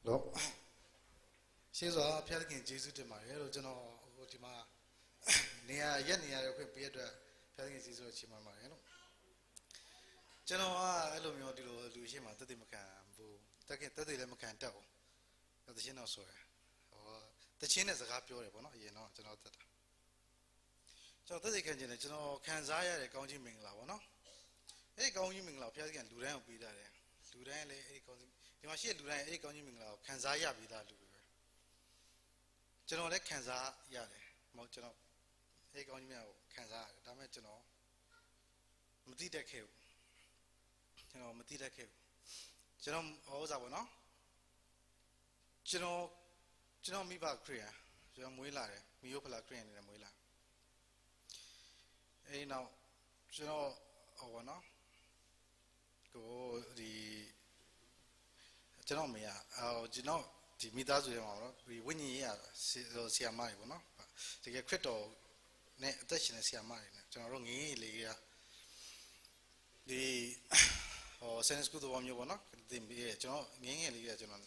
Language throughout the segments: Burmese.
လို့ရှင်းစွာဖျက်ခင်ဂျေစုတင်ပါတယ်လို့ကျွန်တော်ဟိုဒီမှာနေရာရက်နေရာတွေခွင့်ပေးရတဲ့ဖျက်ခင်ဂျေစုကိုချီးမွမ်းပါတယ်လို့ကျွန်တော်ကအဲ့လိုမျိုးဒီလိုလူရှိမှတက်တယ်မခံဘူးတက်တယ်လည်းမခံတတ်ဘူးတချင်းတော့ဆိုရဟောတချင်းနဲ့စကားပြောတယ်ပေါ့နော်အရင်တော့ကျွန်တော်တက်တာကျွန်တော်တက်တယ်ခံခြင်းနဲ့ကျွန်တော်ခံစားရတဲ့ကောင်းကြီးမင်္ဂလာပေါ့နော်အဲ့ဒီကောင်းကြီးမင်္ဂလာဖျက်ခင်လူတိုင်းကိုပေးတာတယ်လူတိုင်းလည်းအဲ့ဒီကောင်းကြီးဒီမှာရှိတဲ့လူတိုင်းအဲ့ဒီကောင်းကြီးမင်္ဂလာကိုခံစားရပြီးသားလူပဲကျွန်တော်လည်းခံစားရတယ်မဟုတ်ကျွန်တော်အဲ့ဒီကောင်းကြီးများကိုခံစားရတယ်ဒါပေမဲ့ကျွန်တော်မသိတတ်ခဲ့ဘူးကျွန်တော်မသိတတ်ခဲ့ဘူးကျွန်တော်ဟောစားပါနော်ကျွန်တော်မိဘခရီးယာကျွန်တော်မွေးလာတယ်မိယိုဖလာခရီးယာနေတယ်မွေးလာအဲ့နောက်ကျွန်တော်ဟောပါနော်ကိုဒီကျွန်တော်မရကျွန်တော်ဒီမိသားစုထဲမှာပေါ့နော်ဒီဝိညာဉ်ရေးရဆီယာမတွေပေါ့နော်တကယ်ခရစ်တော်နဲ့အသက်ရှင်တဲ့ဆီယာမတွေနဲ့ကျွန်တော်တို့ငင်းလေးကဒီဆန်စကူတော်မျိုးပေါ့နော်ဒီကျွန်တော်ငင်းငယ်လေးကကျွန်တော်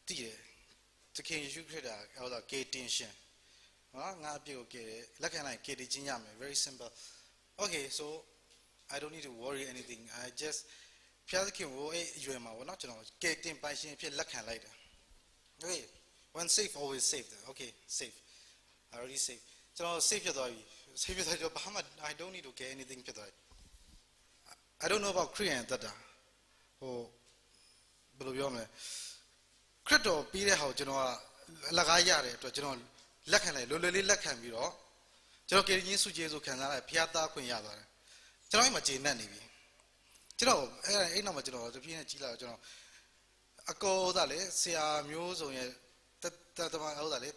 တည်တယ်တခင်ယေရှုခရစ်တာဟောတာကေတင်ရှင်နော်ငါအပြည့်ကိုကဲလက်ခံလိုက်ကေတင်ချင်းရမယ် very simple okay so I don't need to worry anything I just ဖျားသခင်ကိုအဲ့အရွယ်မှာပေါ့နော်ကျွန်တော်ကဲတင်ပိုင်ရှင်ဖြစ်လက်ခံလိုက်တာ okay when safe always safe okay safe I already safe ကျွန်တော် safe ဖြစ်သွားပြီ safe ဖြစ်သွားတော့ဘာမှ I don't need to get anything ဖြစ်သွားပြီ I don't know about Korean တတ်တာဟိုဘယ်လိုပြောမလဲခရစ်တော်ပြီးတဲ့ဟာကိုကျွန်တော်ကအလကားရတဲ့အတွက်ကျွန်တော်လက်ခံလိုက်လွယ်လွယ်လေးလက်ခံပြီးတော့ကျွန်တော်ကေရင်စုကျေးဇူးခံစားလိုက်ဖျားသားခွင့်ရသွားတယ်ကျွန်တော်အိမ်မှာဂျေနတ်နေပြီကျွန်တော်အဲ့နောက်မှာကျွန်တော်တပြင်းနဲ့ကြီးလာတော့ကျွန်တော်အကောသားလေဆရာမျိုးစုံရဲ့တမန်ဟုတ်သားလေ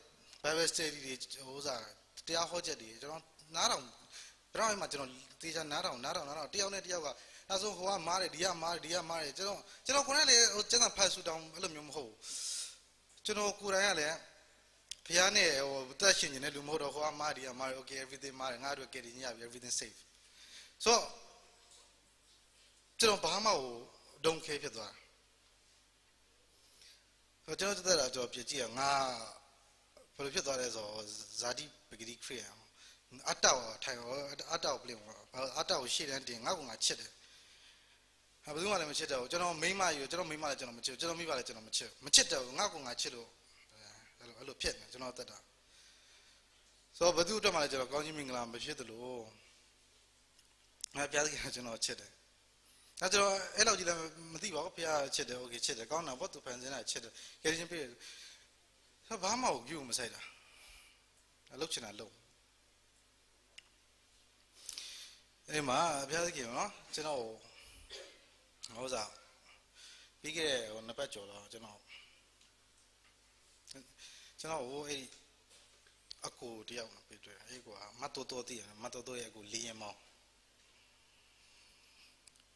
Bible study တွေဟိုစားတရားဟောချက်တွေကျွန်တော်နားထောင်ကျွန်တော်အိမ်မှာကျွန်တော်တေချာနားထောင်တယောက်နဲ့တယောက်ကနောက်ဆုံးဟိုကမားတယ်ဒီကမားတယ်ကျွန်တော်ကိုယ်နဲ့လေဟိုကျန်တာဖတ်ဆူတောင်းအဲ့လိုမျိုးမဟုတ်ဘူးကျွန်တော်ကိုယ်တိုင်ကလည်းဖျားနဲ့ဟိုတက်ရှင်နေတဲ့လူမဟုတ်တော့ဟိုကမားဒီကမား okay everything မားတယ်ငါတို့ကယ်တင်ရပြီ everything safe so ကျွန်တော်ဘာမှဟိုဒုံခဲဖြစ်သွားတယ်ကျွန်တော်တက်တာကျွန်တော်ပြကြည့်ရငါဘယ်လိုဖြစ်သွားလဲဆိုဇာတိပဂတိခရိယာအတ္တကိုထိုင်အတ္တကိုပြင်အတ္တကိုရှေ့တန်းတင်ငါ့ကိုငါချစ်တယ်ဘယ်သူမှလည်းမချစ်တော့ဘူးကျွန်တော်မိမယူကျွန်တော်မိမလည်းကျွန်တော်မချစ်ကျွန်တော်မိဘလည်းကျွန်တော်မချစ်တော့ငါ့ကိုငါချစ်လို့အဲ့လိုဖြစ်နေကျွန်တော်တက်တာဆိုဘယ်သူအတွက်မှလည်းကျွန်တော်ကောင်းကြီးမင်္ဂလာမဖြစ်သလိုငါပြားစကားကျွန်တော်ချစ်တယ်ဒါကျွန်တော်အဲ့လောက်ကြီးလည်းမသိပါဘူးဖခင်ချစ်တယ်โอเคချစ်တယ်ကောင်းတာပေါ့သူဖန်ဆင်းတာချစ်တယ်ကယ်တင်ပေးတယ်ဆိုဘာမှကိုမဆိုင်တာအလုပ်ချင်တာလုပ်အဲ့မှာဖခင်နော်ကျွန်တော်ဟောစားပြီးခဲ့တဲ့ဟိုနှစ်ပတ်ကျော်တော့ကျွန်တော်ဟိုအဲ့အကူတယောက်နဲ့တွေ့တယ်အဲ့ကွာမတ်တိုတိုတည်မတ်တိုတိုရဲ့အကူလေးရင်မောင်း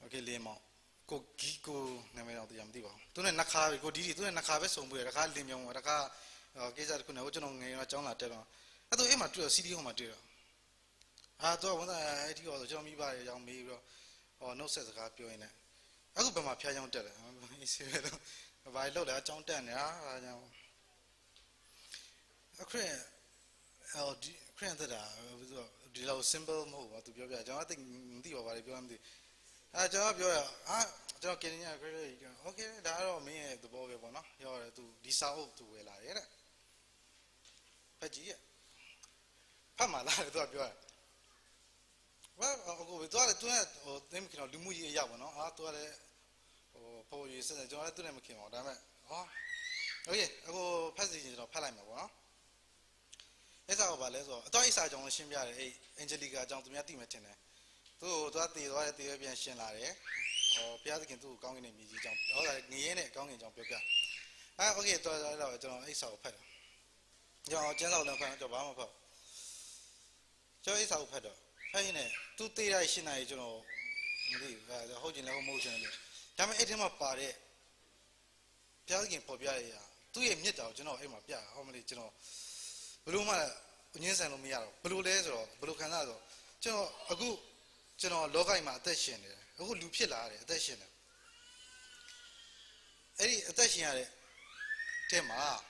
โอเคလေးမောင်းကိုဂီကိုနာမည်တော့တရားမသိပါဘူးသူနဲ့နှခါပဲကိုဒီသူနဲ့နှခါပဲစုံပြီးတခါလင်းမြောင်းတခါကိစ္စတခုနဲ့ဟိုကျွန်တော်ငယ်တော့ကျောင်းလာတက်တော့အဲ့တော့အဲ့မှာတွေ့တော့စီဒီဟိုမှာတွေ့တော့တော့ဝန်သားအဲ့ဒီတော့ကျွန်တော်မိဘရေရောင်းမေးပြီးတော့ဟောနှုတ်ဆက်စကားပြောရင်းနဲ့အခုဘယ်မှာဖျားချောင်းတက်လဲအေးဆေးပဲတော့ဘာလို့လဲအကြောင်းတက်နေတာအားကြောင့်အခရက်ဒီခရန်တက်တာဒီလောက် simple မဟုတ်ဘူးသူပြောပြကျွန်တော်အသိမသိပါဘာလဲပြောမှမသိကျွန်တော်ပြောရကျွန်တော်ကင်ညာခရက်ကြီးโอเคဒါတော့မင်းရဲ့သဘောပဲပေါ့နော်ရောတယ်သူဒီစာအုပ်သူဝယ်လာတယ်တဲ့ဖက်ကြီးရဖတ်မှလာတယ်သူကပြောတယ်ဘာအခုသူကလည်းသူနဲ့ဟိုသိမခင်တော့လူမှုရေးအရောက်ပေါ့နော်သူကလည်းဟိုပေါ်ရေးဆက်ကျွန်တော်လည်းသူနဲ့မခင်ပါဘူးဒါပေမဲ့โอเคအခုဖတ်စီကျွန်တော်ဖတ်လိုက်မှာပေါ့နော်အဲ့စာကဘာလဲဆိုတော့အတော့အိစာကြောင့်ရှင်းပြတယ်အဲ့အင်ဂျလီကာအကြောင်းသူများသိမှထင်တယ်သူ့ကိုသွားတည်သွားတယ်တည်ရပြန်ရှင်းလာတယ်ဟောဘုရားသခင်သူ့ကိုကောင်းကင်နဲ့မြေကြီးကြောင့်ဟောတာငရဲနဲ့ကောင်းကင်ကြောင့်ပြောပြโอเคတော့ကျွန်တော်အိစာကိုဖတ်တယ်ကျွန်တော်ကျန်းစာလည်းဖတ်တော့ဘာမှမဖတ်ကျွန်တော်အိစာကိုဖတ်တော့ဖတ်ရင်လည်းသူတည်ရရှင်းနိုင်ကျွန်တော်မသိဘူးဟုတ်ကျင်လည်းမဟုတ်ချင်လည်းဒါပေမဲ့အဲ့ဒီမှာပါတဲ့ဘုရားသခင်ပေါ်ပြရရသူ့ရဲ့မြတ်တာကိုကျွန်တော်အဲ့မှာပြဟောမလေးကျွန်တော်ဘယ်လိုမှညှင်းဆန်လို့မရတော့ဘယ်လိုလဲဆိုတော့ဘယ်လိုခံစားဆိုကျွန်တော်အခုကျွန်တော်လောကကြီးမှာအသက်ရှင်နေတယ်အခုလူဖြစ်လာတယ်အသက်ရှင်တယ် Eddie attention tema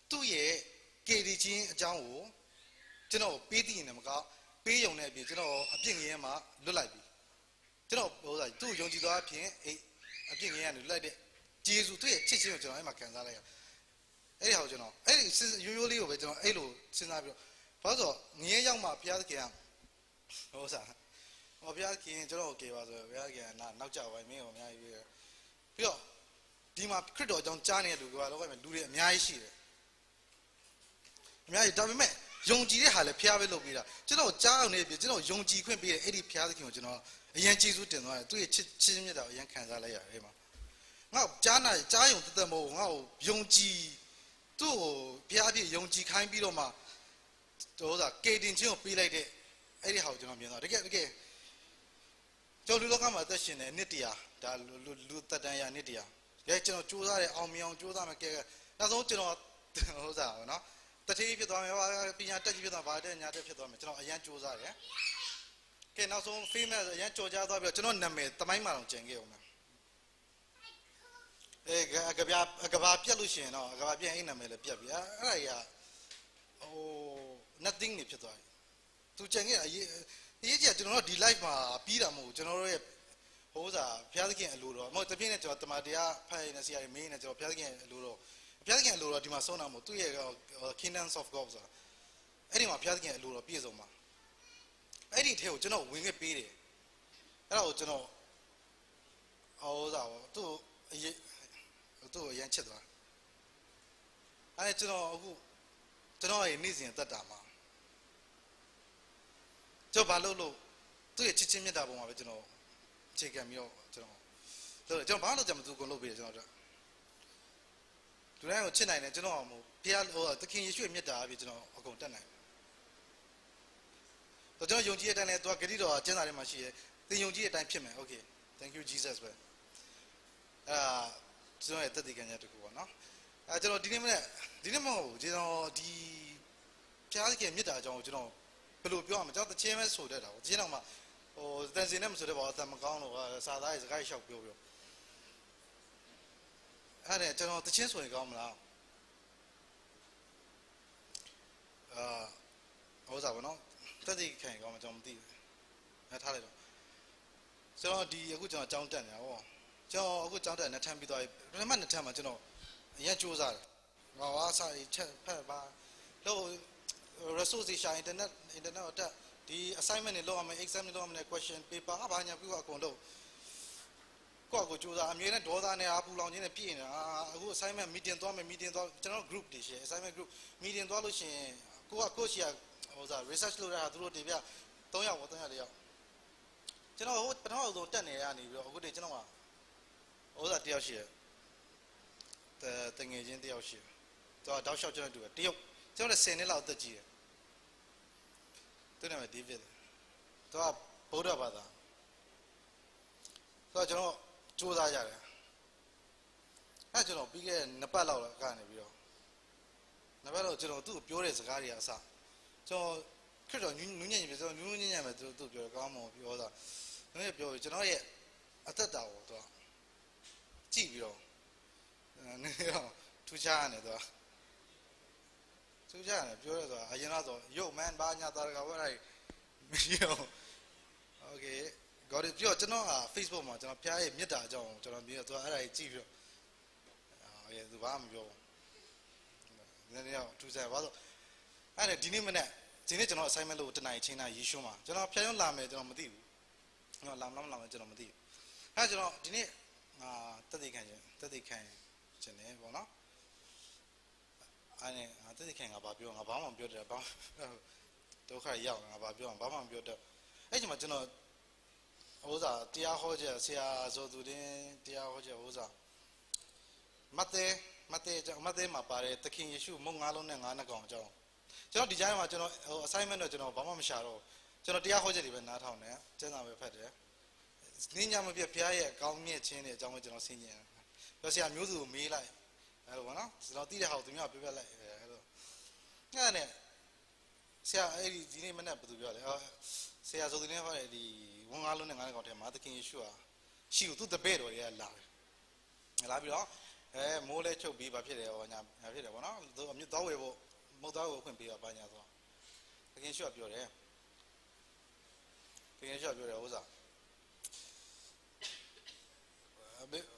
two ye Katie Chin a Jango, General Pity in the Maca, pay on a general a ping yama, Lulabi. General two young Jida ping a ping yan, like it. Jesus to it, teaching of John Macanzala. Anyhow, General, usually over General Elo, Scenario. Puzzle, near young Ma Piakian. Osa. Obiaki, General gave us a very not Java, I mean, Pure. Dima Crido don't Johnny to go out and do it. Miaishi. Miai Dame, Young G. Hale Piavelo Vida. General John, General Young G. Queen be 80 Piakin, General, a young Jesus, do it chitching it out, young Canzalea. Now, Jana, Giant to the Mo, Young G. Two Piavi, Young G. Kind Biloma. Those are gating Jim be like it. Anyhow, General, again. So look at my question, Nitia, that Lutania Nitia. Get you know, choose on me on Judah. That's all you know. The TV you don't be a touch with a body and other people, a young choose. Okay, now so female, a young Georgia, you know, Name, the my man, Jengil. A Gabapia Lucian or Gabapia in a Melepia. Oh, nothing if you die. To Jengil. Easier to not delight my Peter Mo, General Hosa, Piakin and Luro, Motabina to Tamadia, Pioneer, Main and Piakin and Luro. Piakin and Luro, Dimasona, 2 years Kingdoms of Gobza. Anyone Piakin and Luro, Pizoma. I did tell you know, wing a pity. Hello, you know. Oh, two young children. I know who to know a missing at that dama. So Balolo, to a chicken of chicken meal. So John Barlow to go low bit. To now, China and General, Pial or the king issue meta, or go tonight. So John Yongi and I get it or General Machine, the Yongi time payment. Okay, thank you, Jesus. So I thought they can have to go on. I don't know, Dinamo, the Pial meta, you know. Blue Pium, just the chairman so that Zinama or there's in them so about Tamagano or Sada is a guy shop. And I don't know the chance will come now. Was I not? 30 can come on the at Halido. So the good John Tan, Joe, good John Tan, a time be I remember the time, you know, Yanchus are. Asa, low. Resources internet the assignment in law, exam in law, question paper, Abanya, Piwakondo. Quago Judah, I mean, Dodan, Apu Long in a pin, who assignment median general group this year, assignment group, median dollars, Kuakosia, was a research lawyer through the Toya, what I had. General, what Panado, 10 a good general. All that deal share. The thing is in the ocean. So I shall do it. Deal. So let's send it out the G. Don't have a David. So I put up other. So you know, choose I don't know, big Nepal kind of you. Nepal, you know, two pure as Garia. So, Kudo, Union is on Union to your Gamo, your other. You know, at that hour. Tibio. To China. So, Jana, yo man, Banya, what I, you know, okay, got it. You know, Facebook, Pia, Mita, John, to I see you. The Bam, yo. Then, you know, to say, well, and a dinner, Tinajan Simon Low tonight, China, Yishuma, General Pion Lame, John Madi, no Lam Lam, John Madi. Has you know, dinner, 30 can, Jenny, well, I think about you, about build about Doka Young, about you, about build up. Ejimagino Oza, Tia Hoja, Sia Zodudin, Tia Hoja Oza. Mate, Mapare, the king issue, Mungalon and Anagon. John Design, assignment of General Bama Sharo. General Tia Hoja, even not on there, General Petre. Ninja may be a Pia, call me a chain, a John General Senior. Because I'm used to me like. I don't know. It's not the how to me up. Yeah, say, I didn't up to go. Say, as the never the one alone and I got him, other king is sure. She will do the bed or yeah, love. I love you all. မိုးလဲချုပ်ပြီးဘာဖြစ်တယ်ဟောညာဖြစ်တယ်ဗောနော်သူအမြင့်သွားဝယ်ဖို့မဟုတ်သားကိုခွင့်ပေးပါဘာညာဆိုတကယ်ရှော့ပြောတယ်တကယ်ရှော့ပြောတယ်ဥစား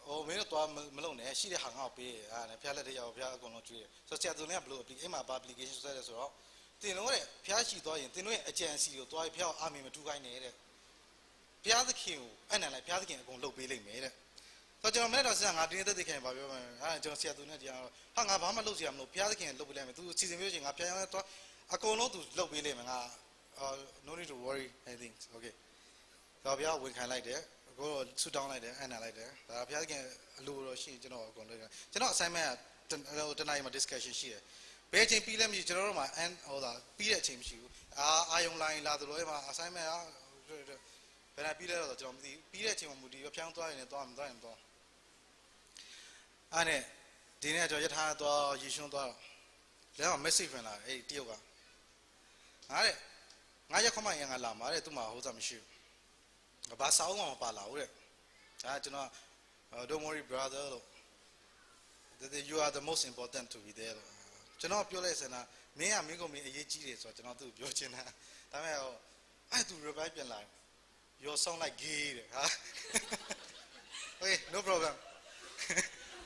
ဟိုမင်းတို့မလုံနဲ့ရှိတဲ့ဟာငါ့ကိုပေးအဲ့ဖျားလက်တရောက်ဖျားအကုန်လုံးကျွေးတယ်ဆိုတော့ဆရာသူလည်းဘလို့ application မှာ application ဆွဲတယ်ဆိုတော့တင်တော့တဲ့ဖျားရှိသွားရင်တင်တို့ရဲ့အကြံစီကိုသွားပြီးဖျားအာမင်မထူခိုင်းနေတဲ့ဖျားသခင်ကိုအဲ့နံလိုက်ဖျားသခင်အကုန်လှုပ်ပေးလိုက်မယ်တဲ့ဆိုတော့ကျွန်တော်မနေ့တော့ဆရာငါတင်းသက်သက်ခင်ပါပြောမယ်အဲ့ကျွန်တော်ဆရာသူနဲ့တရားဟာငါဘာမှလုပ်စရာမလိုဖျားသခင်လှုပ်ပေးလိုက်မယ်သူစီစဉ်ပေးချင်ငါဖျားရမ်းသွားအကုန်လုံးသူလှုပ်ပေးလိုက်မယ်ငါ no need to worry anything okay တော့ဖျားဝင်ခံလိုက်တယ်ကိုဆူတောင်းလိုက်တယ်အဲ့နာလိုက်တယ်ဒါဖျားသခင်အလိုတော်ရှိကျွန်တော်အကုန်လုပ်တယ်ကျွန်တော် assignment ကတနင်္လာနေ့မှာ discussion ရှိတယ်ဘယ်အချိန်ပြီးလဲမရှိကျွန်တော်တို့မှာ end ဟိုဒါပြီးတဲ့အချိန်မရှိဘူးအာယုံလိုင်းလာသလိုအဲ့မှာ assignment ကဘယ်နဲ့ပြီးလဲတော့ကျွန်တော်မသိပြီးတဲ့အချိန်မှာမူတည်ဖြောင်းသွားရင်သွားမသွားရင်သွားအဲ့နဲ့ဒီနေ့ကျွန်တော်ရထားသွားရေရှုံးသွားတော့လဲမှာ message ဝင်လာတယ်အဲ့တရုတ်ကငါတဲ့ငါရက်ခမရငါလာမှာတဲ့သူ့မှာဟိုစားမရှိဘူးဘာစာအုပ်မှမပါလာဘူးတဲ့ကျွန်တော် don't worry brother လို့ you are the most important to be there ကျွန်တော်ပြောလိုက်စမ်းတာမင်းကမင်းကိုမင်းအရေးကြီးတယ်ဆိုတော့ကျွန်တော်သူ့ကိုပြောချင်တာဒါပေမဲ့အဲ့သူ reply ပြန်လာ you sound like gay တဲ့ဟာ okay no problem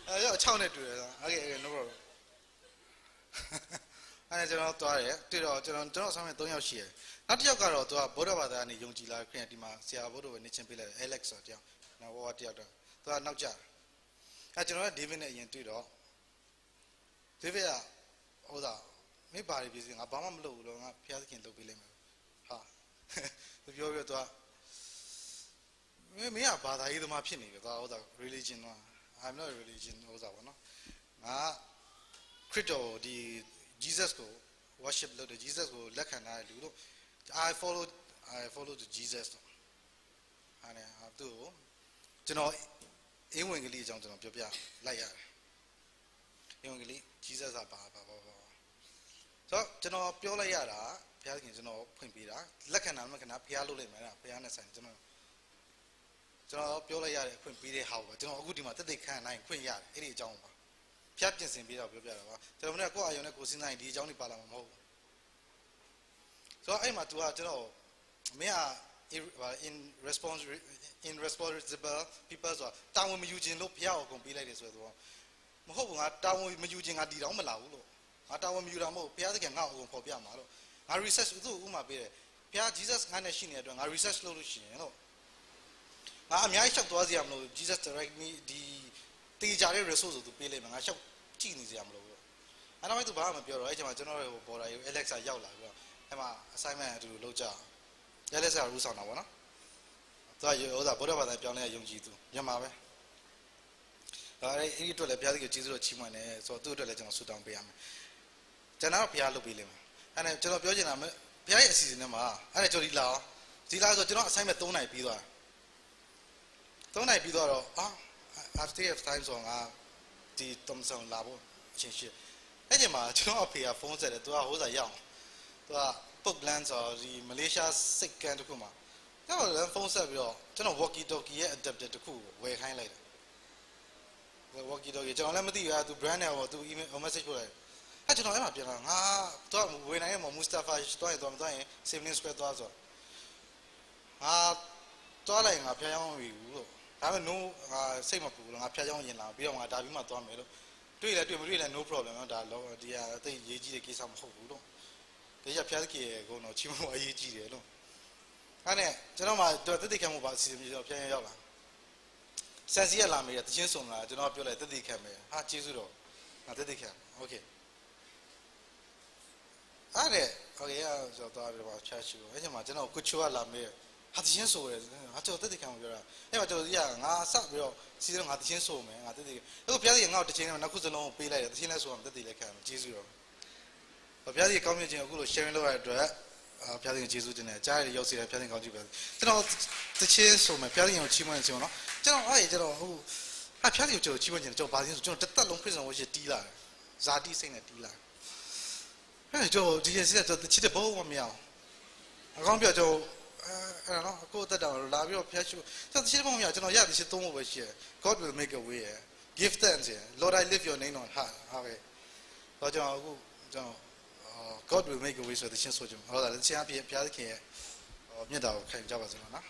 အဲ့တော့6နဲ့တွေ့တယ် okay no problem အဲ့ကျွန်တော်သွားတယ်တွေ့တော့ကျွန်တော်ဆောင်းမဲ့3ယောက်ရှိတယ်နောက်တစ်ယောက်ကတော့သူကဗုဒ္ဓဘာသာကနေယုံကြည်လာခရစ်ဒီမှာဆရာဗုဒ္ဓဘာသာနေချင်းပေးလိုက်တယ် Alex ဆိုတယောက်နောက်ဟိုတယောက်တော့သူကနောက်ကျအဲ့ကျွန်တော်က David နဲ့အရင်တွေ့တော့ David ကဟိုဒါမင်းဘာတွေပြည်စီငါဘာမှမလုပ်ဘူးလို့ငါဖျားသခင်လုပ်ပေးလိုက်မယ်ဟာသူပြောသူကမင်းကဘာသာရေးသမားဖြစ်နေတယ်သွားဟိုဒါ religion တော့ I'm not a religion ဟိုဒါပေါ့နော်ငါခရစ်တော်ဒီ Jesus ကို worship လုပ်တယ် Jesus ကိုလက်ခံထားတဲ့လူတို့ I follow the Jesus ဟာနဲ့သူ့ကိုကျွန်တော်အင်္ဂလိပ်အကြောင်းကျွန်တော်ပြောပြလိုက်ရတယ်အင်္ဂလိပ် Jesus ကဘာဆိုတော့ကျွန်တော်ပြောလိုက်ရတာဘုရားခင်ကျွန်တော်ဖွင့်ပေးတာလက်ခံတာမလက်ခံတာဘုရားလုပ်လိုက်မယ်ဘုရားနဲ့ဆိုင်ကျွန်တော်ပြောလိုက်ရတဲ့အခွင့်ပေးတဲ့ဟာကိုကျွန်တော်အခုဒီမှာတက်တက်ခံနိုင်ခွင့်ရတယ်အဲ့ဒီအကြောင်းပါဖျက်ပြင်ဆင်ပေးတော့ပြောပြတာပါကျွန်တော်ကကိုယ့်အာယုံနဲ့ကိုယ်စဉ်းစားရင်ဒီအကြောင်းတွေပါလာမှာမဟုတ်ဘူးဆိုတော့အဲ့မှာ तू ကကျွန်တော်မင်းက irresponsible people ဆိုတာတာဝန်မယူခြင်းလို့ဖျက်အောင်ကုန်ပေးလိုက်တယ်ဆိုတော့မဟုတ်ဘူးငါတာဝန်မယူခြင်းငါဒီတော့မလာဘူးလို့ငါတာဝန်မယူတာမဟုတ်ဘုရားသခင်ငါ့ကိုအကုန်ဖော်ပြမှာလို့ငါ research သူ့ဥမာပေးတယ်ဘုရား Jesus ငါနဲ့ရှိနေတဲ့အတွက်ငါ research လုပ်လို့ရှိရင်လို့ငါအများကြီးရှောက်သွားစရာမလို Jesus direct me ဒီတေးကြတဲ့ resource ကိုသူပေးလိုက်မှာငါရှောက်ကြည့်နေစရာမလိုဘူးအဲ့တော့သူဘာမှမပြောတော့အဲ့ချိန်မှာကျွန်တော်တို့ပေါ်လာရေး Alexa ရောက်လာပြီးတော့အဲ့မှာ assignment အတူတူလုပ်ကြအောင် Alexa ရူးဆောင်တာပေါ့နော်သူကဟိုဒါဗုဒ္ဓဘာသာပြောင်းလဲယုံကြည်သူမြန်မာပဲအဲ့ဒီအတွက်လည်းဘုရားသခင်ကျေးဇူးတော်ချီးမွမ်းတယ်ဆိုတော့သူ့အတွက်လည်းကျွန်တော်ဆုတောင်းပေးရမယ်ကျွန်တော်ဘုရားလုပ်ပေးလိမ့်မယ်အဲ့ဒါကျွန်တော်ပြောချင်တာဘုရားရဲ့အစီအစဉ်ထဲမှာအဲ့ဒါကျွန်တော်ဒီလာဆိုကျွန်တော် assignment 3နိုင်ပြီးသွား3နိုင်ပြီးတော့after of time ဆိုငါဒီတုံးဆောင်လာဖို့အချင်းရှိအဲ့ဒီမှာကျွန်တော်အဖေကဖုန်းဆက်တယ်သူကဟိုးစားရောက်သူကပုတ်လန်းဆိုဒီမလေးရှားစိတ်ကန်တစ်ခုမှာကျွန်တော်လည်းဖုန်းဆက်ပြီးတော့ကျွန်တော် walkie talkie ရဲ့ adapter တစ်ခုကိုဝယ်ခိုင်းလိုက်တယ်walkie talkie ကျွန်တော်လည်းမသိဘူးသူ brand နဲ့ဟိုသူ email message ပို့လိုက်အဲ့ကျွန်တော်အဲ့မှာပြန်လာငါတော့ဝယ်နိုင်ရမှာ Mustafa တွားရင် Seven Square သွားဆိုတွားလိုက်ငါဖျားရောက်ပြီလို့ဒါပေမဲ့ no စိတ်မပူလို့ငါဖျားရောက်ရင်လာပြီးတော့ငါဒါပြီးမှသွားမယ်လို့တွေ့လဲတွေ့မတွေ့လဲ no problem ဒါတော့ဒီကအသိရေးကြီးတဲ့ကိစ္စမဟုတ်ဘူးလို့ဒါကြဖျားကြီးရဲ့ကုန်းတော့ချီးမွမ်းအရေးကြီးတယ်လို့အဲ့နဲ့ကျွန်တော်မှတက်တိခံမှုပါအစီအစဉ်ပြီးတော့ဖျားရောက်လာဆန်စီရလာမေးတဲ့တချင်းစုံလာကျွန်တော်ပြောလိုက်တက်တိခံမယ်ဟာကျေးဇူးတော်ငါတက်တိခံโอเคအဲ့ဒါโอเคကျွန်တော်တော့ချာချူအဲ့ဒီမှာကျွန်တော်ကိုချိုကလာမေးဟာတချင်းဆိုတယ်ဟာကျွန်တော်တက်တိခံပြောတာအဲ့မှာကျွန်တော်ကြီးကငါစပြီးတော့စီးတော့ငါတချင်းဆိုမယ်ငါတက်တိအခုဘုရားကြီးငါ့ကိုတချင်းနဲ့နောက်ခုစလုံးကိုပေးလိုက်တယ်တချင်းနဲ့ဆိုတော့တက်တိလည်းခံကျေးဇူးတော်ဘုရားကြီးကောင်းမြတ်ခြင်းအခုလို sharing လုပ်ရတဲ့အတွက်ဘုရားကြီးကျေးဇူးတင်တယ်ကြားရရောက်စီတယ်ဘုရားကြီးကောင်းကြည့်ပါကျွန်တော်တချင်းဆိုမယ်ဘုရားကြီးကိုချီးမွမ်းခြင်းနော်ကျွန်တော်အဲ့ကျွန်တော်ဟိုဘုရားကြီးကိုကျွန်တော်ချီးမွမ်းခြင်းကျွန်တော်ဘာလို့ကျွန်တော်တစ်သက်လုံးပြည့်စုံဝရှိတီးလာတယ်ဇာတိစိတ်နဲ့တီးလာအဲ့ကျွန်တော်ဒီရက်စစ်တော့ချစ်တဲ့ဘုံမမြောင်အကောင်းပြောကျွန်တော်အဲ့နော်ကိုတက်တာလာပြီးတော့ဖျက်ရှုကျွန်တော်ချစ်တဲ့ဘုံမမြောင်ကျွန်တော်ရသည်ချစ်သုံးဖို့ပဲရှိတယ် God will make a way give thanks Lord I lift your name on high ဟာပဲတော့ကျွန်တော်အခုကျွန်တော် God will make a way ဆိုတဲ့ချင်းဆိုကြမှာဟုတ်လားချင်းအပြည့်ဘုရားသခင်ရဲ့မြတ်တာကိုခံကြပါစို့နော်